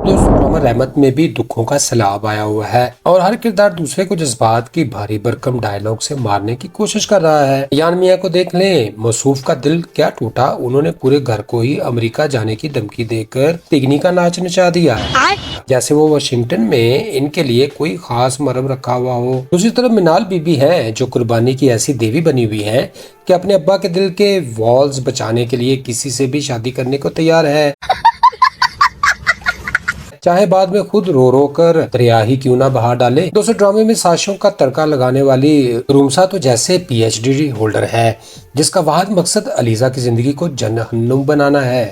دوستوں ڈرامہ رحمت میں بھی دکھوں کا سیلاب آیا ہوا ہے اور ہر کردار دوسرے کو جذبات کی بھاری بھرکم ڈائیلاگ سے مارنے کی کوشش کر رہا ہے۔ ایان میاں کو دیکھ لیں، موصوف کا دل کیا ٹوٹا، انہوں نے پورے گھر کو ہی امریکہ جانے کی دھمکی دے کر تگنی کا ناچ نچا دیا، جیسے وہ واشنگٹن میں ان کے لیے کوئی خاص مرہم رکھا ہوا ہو۔ دوسری طرف منال بی بی ہے جو قربانی کی ایسی دیوی بنی ہوئی ہے کہ اپنے ابا کے دل کے والز بچانے کے لیے کسی سے بھی شادی کرنے کو تیار ہے، چاہے بعد میں خود رو رو کر دریا ہی کیوں نہ بہا ڈالے۔ دوستو ڈرامے میں سازشوں کا تڑکا لگانے والی رومسا تو جیسے پی ایچ ڈی ہولڈر ہے جس کا واحد مقصد علیزہ کی زندگی کو جہنم بنانا ہے،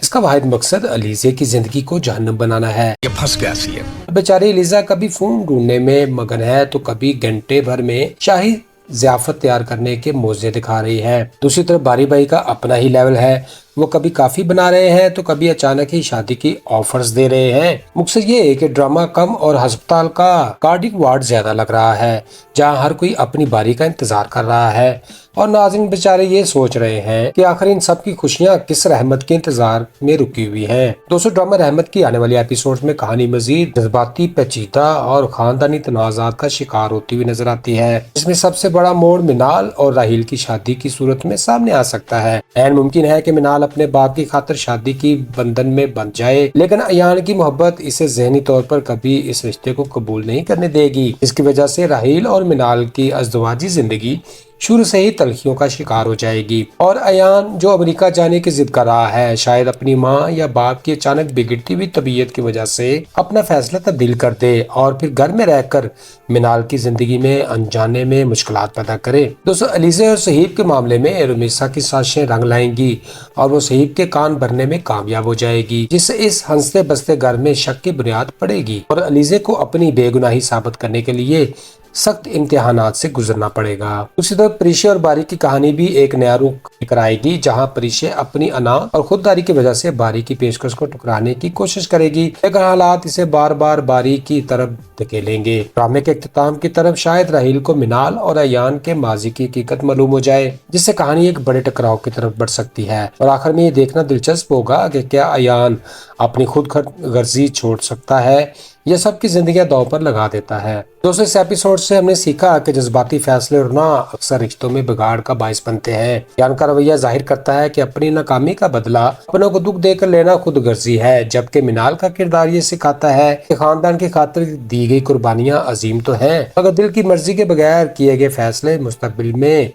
یہ پھنس گیا سی ہے۔ بیچاری علیزہ کبھی فون ڈھونڈنے میں مگن ہے تو کبھی گھنٹے بھر میں شاہی ضیافت تیار کرنے کے موزے دکھا رہی ہے۔ دوسری طرف باری بھائی کا اپنا ہی لیول ہے، وہ کبھی کافی بنا رہے ہیں تو کبھی اچانک ہی شادی کی آفرز دے رہے ہیں۔ مقصد یہ ہے کہ ڈرامہ کم اور ہسپتال کا کارڈک وارڈ زیادہ لگ رہا ہے، جہاں ہر کوئی اپنی باری کا انتظار کر رہا ہے اور ناظرین بیچارے یہ سوچ رہے ہیں کہ آخر ان سب کی خوشیاں کس رحمت کے انتظار میں رکی ہوئی ہیں۔ دوستو ڈرامہ رحمت کی آنے والی ایپیسوڈز میں کہانی مزید جذباتی، پیچیدہ اور خاندانی تنازعات کا شکار ہوتی ہوئی نظر آتی ہے، جس میں سب سے بڑا موڑ منال اور راحیل کی شادی کی صورت میں سامنے آ سکتا ہے۔ عین ممکن ہے کہ منال اپنے باپ کی خاطر شادی کی بندھن میں بندھ جائے، لیکن ایان کی محبت اسے ذہنی طور پر کبھی اس رشتے کو قبول نہیں کرنے دے گی، اس کی وجہ سے راحیل اور منال کی ازدواجی زندگی شروع سے ہی تلخیوں کا شکار ہو جائے گی، اور ایان جو امریکہ جانے کی ضد کر رہا ہے شاید اپنی ماں یا باپ کی اچانک بگڑتی ہوئی طبیعت کی وجہ سے اپنا فیصلہ تبدیل کر دے اور پھر گھر میں رہ کر منال کی زندگی میں انجانے میں مشکلات پیدا کرے۔ دوستو علیزہ اور صہیب کے معاملے میں رمیسا کی سازشیں رنگ لائیں گی اور وہ صہیب کے کان بھرنے میں کامیاب ہو جائے گی، جس سے اس ہنستے بستے گھر میں شک کی بنیاد پڑے گی اور علیزہ کو اپنی بے گناہی ثابت کرنے کے لیے سخت امتحانات سے گزرنا پڑے گا۔ دوسری طرف پریشے اور باری کی کہانی بھی ایک نیا رخ لے آئے گی، جہاں پریشے اپنی انا اور خودداری کی وجہ سے باری کی پیشکش کو ٹکرانے کی کوشش کرے گی، لیکن حالات اسے بار بار باری کی طرف دھکیلیں گے۔ ڈرامے کے اختتام کی طرف شاید راحیل کو منال اور ایان کے ماضی کی حقیقت معلوم ہو جائے، جس سے کہانی ایک بڑے ٹکراؤ کی طرف بڑھ سکتی ہے، اور آخر میں یہ دیکھنا دلچسپ ہوگا کہ کیا ایان اپنی خود غرضی چھوڑ سکتا ہے یا سب کی زندگیاں داؤ پر لگا دیتا ہے۔ دوستو اس ایپیسوڈ سے ہم نے سیکھا کہ جذباتی فیصلے اور اکثر رشتوں میں بگاڑ کا باعث بنتے ہیں۔ ایان کا رویہ ظاہر کرتا ہے کہ اپنی ناکامی کا بدلہ اپنوں کو دکھ دے کر لینا خود غرضی ہے، جبکہ منال کا کردار یہ سکھاتا ہے کہ خاندان کی خاطر دی گئی قربانیاں عظیم تو ہیں، مگر دل کی مرضی کے بغیر کیے گئے فیصلے مستقبل میں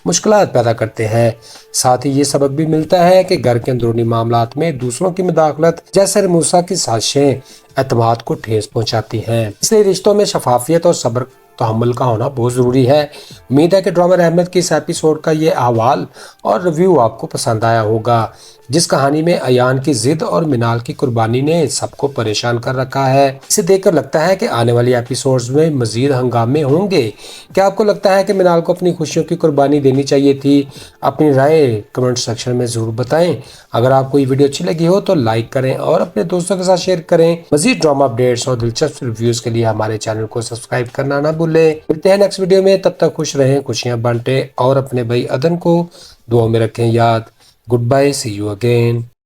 مشکلات پیدا کرتے ہیں۔ ساتھ ہی یہ سبق بھی ملتا ہے کہ گھر کے اندرونی معاملات میں دوسروں کی مداخلت جیسے رمیسا کی سازشیں اعتماد کو ٹھیس پہنچاتی ہیں، اس لیے رشتوں میں شفافیت اور صبر تحمل کا ہونا بہت ضروری ہے۔ امید ہے کہ ڈرامہ رحمت کی اس ایپیسوڈ کا یہ احوال اور ریویو آپ کو پسند آیا ہوگا، جس کہانی میں ایان کی ضد اور منال کی قربانی نے سب کو پریشان کر رکھا ہے۔ اسے دیکھ کر لگتا ہے کہ آنے والی ایپیسوڈز میں مزید ہنگامے ہوں گے۔ کیا آپ کو لگتا ہے کہ منال کو اپنی خوشیوں کی قربانی دینی چاہیے تھی؟ اپنی رائے کمنٹ سیکشن میں ضرور بتائیں۔ اگر آپ کو یہ ویڈیو اچھی لگی ہو تو لائک کریں اور اپنے دوستوں کے ساتھ شیئر کریں۔ مزید ڈرامہ اپڈیٹس اور دلچسپ ریویوز کے لیے ہمارے چینل کو سبسکرائب کرنا نہ بھولیں۔ ملتے ہیں نیکسٹ ویڈیو میں، تب تک خوش رہیں، خوشیاں بانٹیں اور اپنے بھائی عدن کو دعاؤں میں رکھیں یاد۔ Goodbye, see you again.